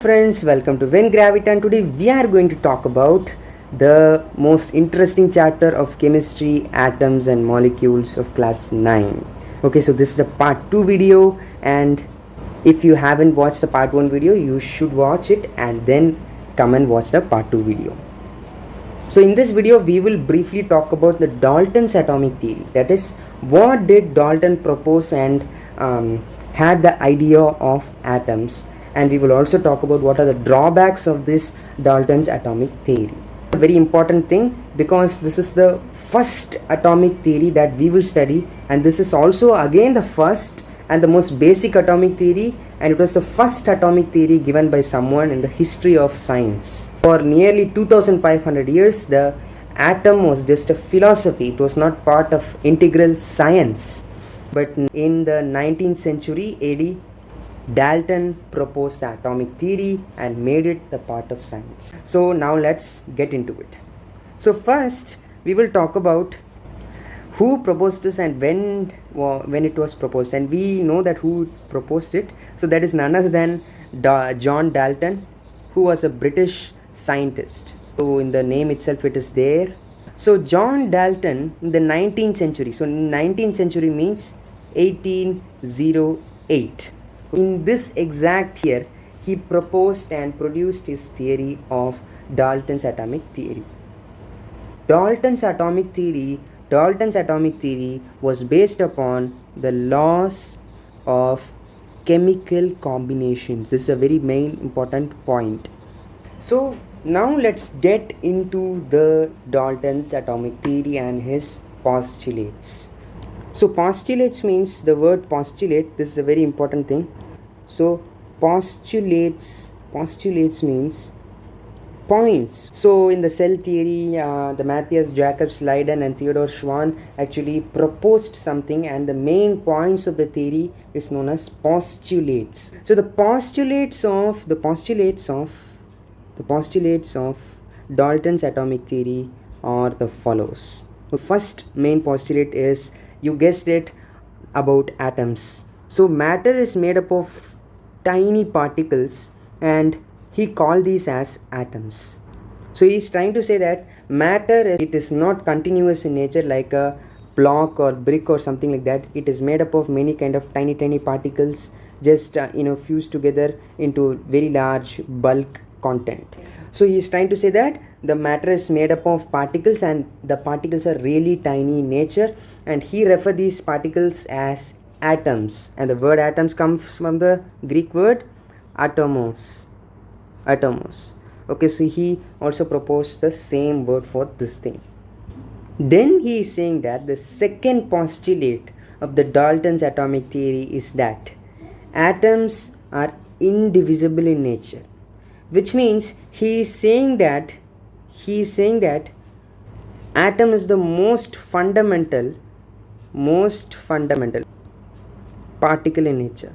Friends, welcome to When Gravity, and today we are going to talk about the most interesting chapter of chemistry, atoms and molecules of class 9. Okay, so this is the part 2 video, and if you haven't watched the part 1 video, you should watch it and then come and watch the part 2 video. So in this video we will briefly talk about the Dalton's atomic theory. That is, what did Dalton propose and had the idea of atoms, and we will also talk about what are the drawbacks of this Dalton's atomic theory. A very important thing, because this is the first atomic theory that we will study, and this is also again the first and the most basic atomic theory, and it was the first atomic theory given by someone in the history of science. For nearly 2500 years the atom was just a philosophy. It was not part of integral science. But in the 19th century AD, Dalton proposed the atomic theory and made it the part of science. So now let's get into it. So first we will talk about who proposed this and when it was proposed, and we know that who proposed it. So that is none other than John Dalton, who was a British scientist. So in the name itself it is there. So John Dalton in the 19th century, so 19th century means 1808. In this exact year he proposed and produced his theory of Dalton's atomic theory. Dalton's atomic theory was based upon the laws of chemical combinations. This is a very main important point. So now let's get into the Dalton's atomic theory and his postulates. So postulates means, the word postulate, this is a very important thing. So postulates means points. So in the cell theory, the Matthias Jacobs, Leiden and Theodor Schwann actually proposed something, and the main points of the theory is known as postulates. So the postulates of Dalton's atomic theory are the follows. The first main postulate is, you guessed it, about atoms. So matter is made up of tiny particles, and he called these as atoms. So he is trying to say that matter, it is not continuous in nature like a block or brick or something like that. It is made up of many kind of tiny particles, just fused together into very large bulk content. So he is trying to say that the matter is made up of particles, and the particles are really tiny in nature, and he refer these particles as atoms, and the word atoms comes from the Greek word atomos. Okay, so he also proposed the same word for this thing. Then he is saying that the second postulate of the Dalton's atomic theory is that atoms are indivisible in nature, which means he is saying that atom is the most fundamental particle in nature.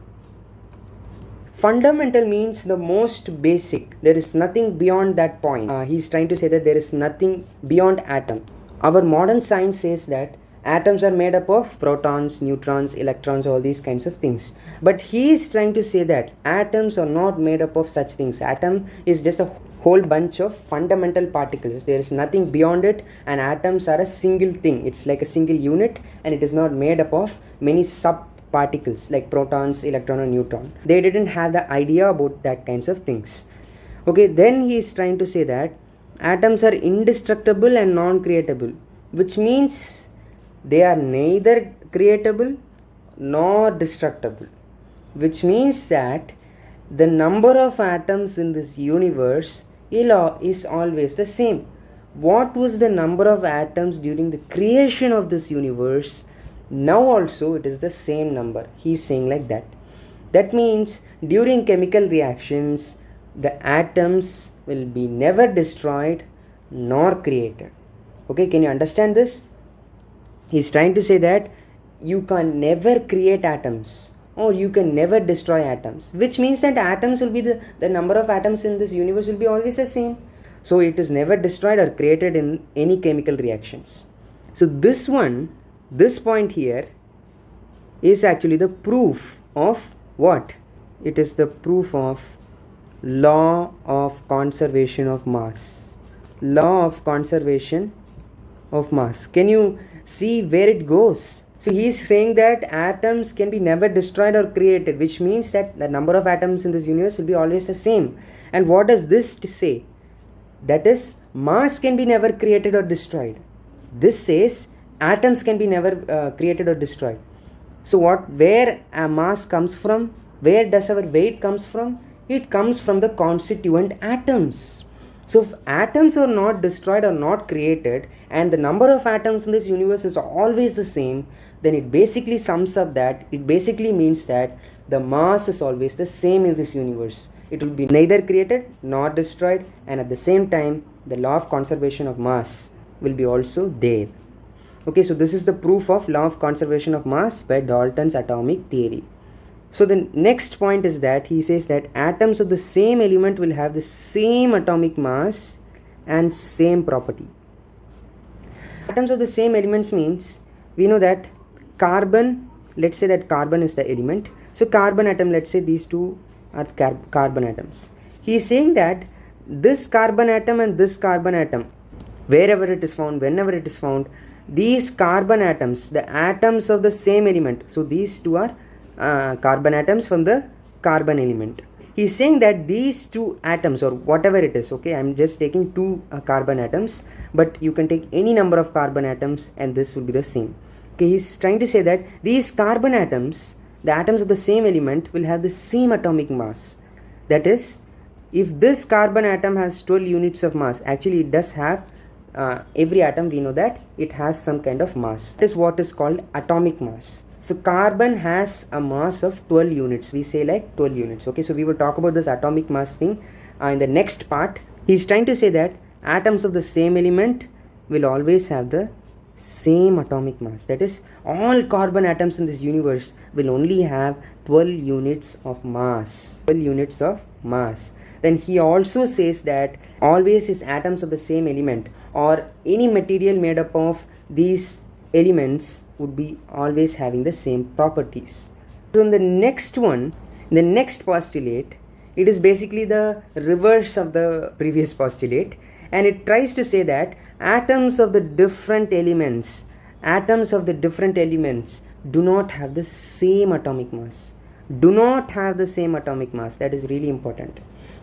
Fundamental means the most basic. There is nothing beyond that point. He's trying to say that there is nothing beyond atom. Our modern science says that atoms are made up of protons, neutrons, electrons, all these kinds of things. But he is trying to say that atoms are not made up of such things. Atom is just a whole bunch of fundamental particles. There is nothing beyond it, and atoms are a single thing. It's like a single unit, and it is not made up of many sub particles like protons, electron or neutron. They didn't have the idea about that kinds of things. Okay, then he is trying to say that atoms are indestructible and non-creatable, which means they are neither creatable nor destructible, which means that the number of atoms in this universe is always the same. What was the number of atoms during the creation of this universe? Now also it is the same number. He is saying like that. That means during chemical reactions, the atoms will be never destroyed nor created. Okay, can you understand this? He is trying to say that you can never create atoms, or you can never destroy atoms, which means that atoms will be the number of atoms in this universe will be always the same. So it is never destroyed or created in any chemical reactions. So this point here is actually the proof of what? It is the proof of law of conservation of mass. Law of conservation of mass. Can you see where it goes? So he is saying that atoms can be never destroyed or created, which means that the number of atoms in this universe will be always the same. And what does this say? That is, mass can be never created or destroyed. This says atoms can be never created or destroyed. So where a mass comes from? Where does our weight comes from? It comes from the constituent atoms. So if atoms are not destroyed or not created, and the number of atoms in this universe is always the same, then it basically sums up that it basically means that the mass is always the same in this universe. It will be neither created nor destroyed, and at the same time the law of conservation of mass will be also there. Okay, so this is the proof of law of conservation of mass by Dalton's atomic theory. So the next point is that he says that atoms of the same element will have the same atomic mass and same property. Atoms of the same elements means we know that carbon, let's say that carbon is the element. So carbon atom, let's say these two are carbon atoms. He is saying that this carbon atom and this carbon atom, wherever it is found, whenever it is found, these carbon atoms, the atoms of the same element, so these two are carbon atoms from the carbon element. He is saying that these two atoms, or whatever it is, okay, I am just taking two carbon atoms, but you can take any number of carbon atoms and this will be the same. Okay, he is trying to say that these carbon atoms, the atoms of the same element, will have the same atomic mass. That is, if this carbon atom has 12 units of mass, actually it does have, every atom we know that it has some kind of mass. That is what is called atomic mass. So carbon has a mass of 12 units. We say like 12 units. Okay, so we will talk about this atomic mass thing in the next part. He is trying to say that atoms of the same element will always have the same atomic mass. That is, all carbon atoms in this universe will only have 12 units of mass. 12 units of mass. Then he also says that always is atoms of the same element or any material made up of these elements would be always having the same properties. So in the next one, the next postulate, it is basically the reverse of the previous postulate, and it tries to say that atoms of the different elements do not have the same atomic mass. Do not have the same atomic mass. That is really important.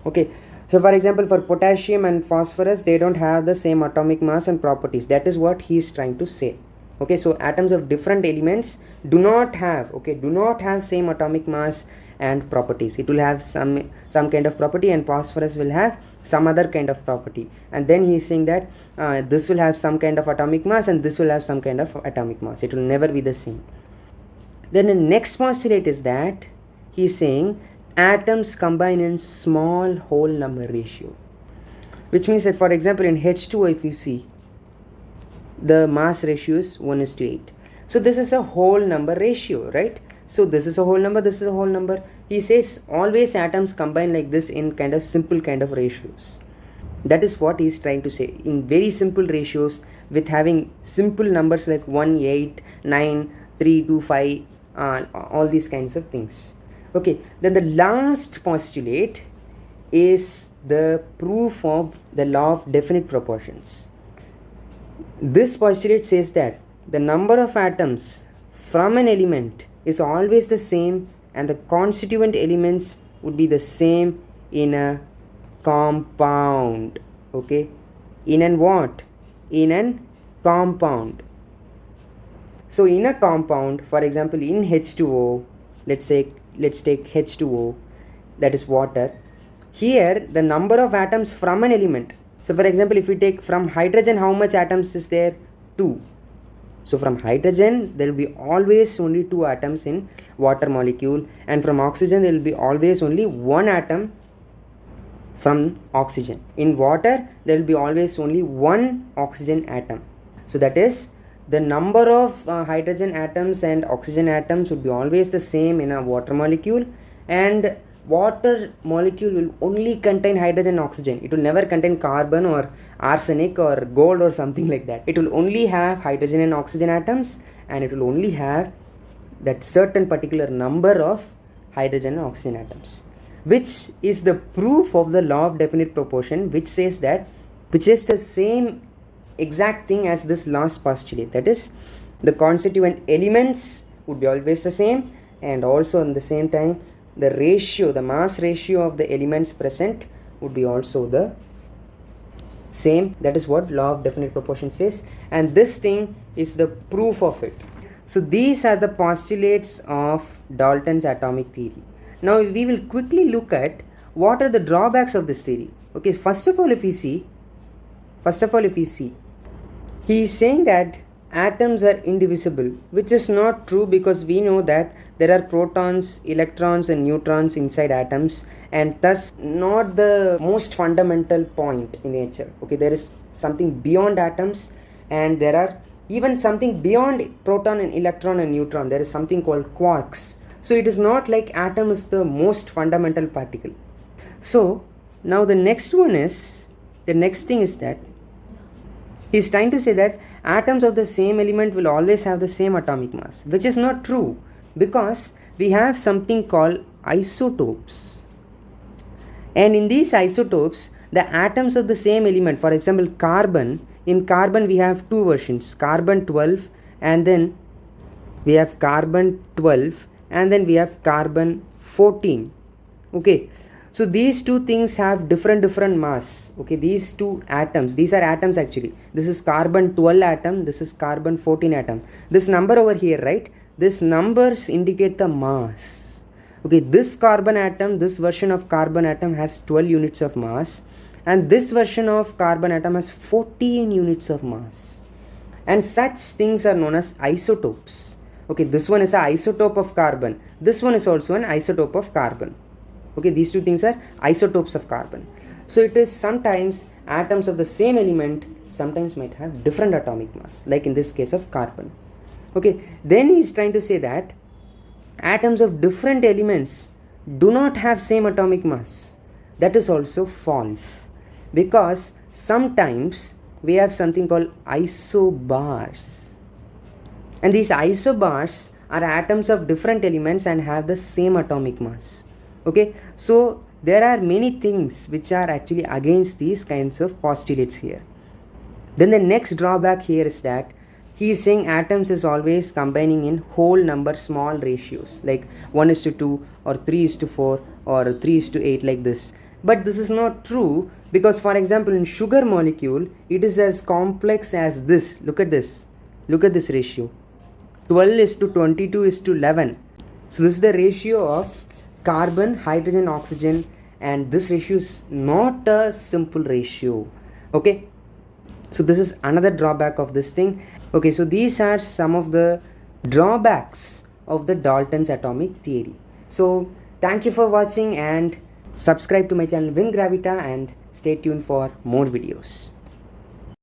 Okay, so for example, for potassium and phosphorus, they don't have the same atomic mass and properties. That is what he is trying to say. Okay, so atoms of different elements do not have same atomic mass and properties. It will have some kind of property, and phosphorus will have some other kind of property. And then he is saying that this will have some kind of atomic mass and this will have some kind of atomic mass. It will never be the same. Then the next postulate is that he is saying atoms combine in small whole number ratio, which means that, for example, in H2O, if you see, the mass ratio is 1:8. So this is a whole number ratio, right? So this is a whole number, this is a whole number. He says always atoms combine like this in kind of simple kind of ratios. That is what he is trying to say, in very simple ratios, with having simple numbers like 1, 8, 9, 3, 2, 5, all these kinds of things. Okay, then the last postulate is the proof of the law of definite proportions. This postulate says that the number of atoms from an element is always the same, and the constituent elements would be the same in a compound. Okay, in an what? In an compound. So in a compound, for example, in H2O, let's take H2O, that is water. Here the number of atoms from an element. So for example, if we take from hydrogen, how much atoms is there? 2. So from hydrogen there will be always only 2 atoms in water molecule, and from oxygen there will be always only 1 atom from oxygen. In water there will be always only 1 oxygen atom. So that is, the number of hydrogen atoms and oxygen atoms would be always the same in a water molecule, and water molecule will only contain hydrogen and oxygen. It will never contain carbon or arsenic or gold or something like that. It will only have hydrogen and oxygen atoms, and it will only have that certain particular number of hydrogen and oxygen atoms. which is the proof of the law of definite proportion, which says that, which is the same exact thing as this last postulate, that is the constituent elements would be always the same, and also in the same time the ratio, the mass ratio of the elements present would be also the same. That is what law of definite proportion says, and this thing is the proof of it. So these are the postulates of Dalton's atomic theory. Now we will quickly look at what are the drawbacks of this theory. Okay, first of all if we see, he is saying that atoms are indivisible, which is not true, because we know that there are protons, electrons and neutrons inside atoms, and thus not the most fundamental point in nature. Okay, there is something beyond atoms, and there are even something beyond proton and electron and neutron. There is something called quarks. So it is not like atom is the most fundamental particle. So now the next thing is that he is trying to say that atoms of the same element will always have the same atomic mass, which is not true, because we have something called isotopes, and in these isotopes the atoms of the same element, for example carbon, in carbon we have two versions, carbon 12 and then we have carbon 12 and then we have carbon 14. Okay, so these two things have different mass. Okay, these two atoms, these are atoms actually. This is carbon 12 atom, this is carbon 14 atom. This number over here, right, this numbers indicate the mass. Okay, this carbon atom, this version of carbon atom has 12 units of mass, and this version of carbon atom has 14 units of mass, and such things are known as isotopes. Okay, this one is an isotope of carbon, this one is also an isotope of carbon. Okay, these two things are isotopes of carbon. So it is sometimes atoms of the same element sometimes might have different atomic mass, like in this case of carbon. Okay, then he is trying to say that atoms of different elements do not have same atomic mass. That is also false, because sometimes we have something called isobars, and these isobars are atoms of different elements and have the same atomic mass. Okay, so there are many things which are actually against these kinds of postulates here. Then the next drawback here is that he is saying atoms is always combining in whole number small ratios, like 1:2 or 3:4 or 3:8, like this. But this is not true, because for example in sugar molecule it is as complex as this. Look at this ratio, 12:22:11. So this is the ratio of carbon, hydrogen, oxygen, and this ratio is not a simple ratio. Okay, so this is another drawback of this thing. Okay, so these are some of the drawbacks of the Dalton's atomic theory. So thank you for watching, and subscribe to my channel Win Gravita, and stay tuned for more videos.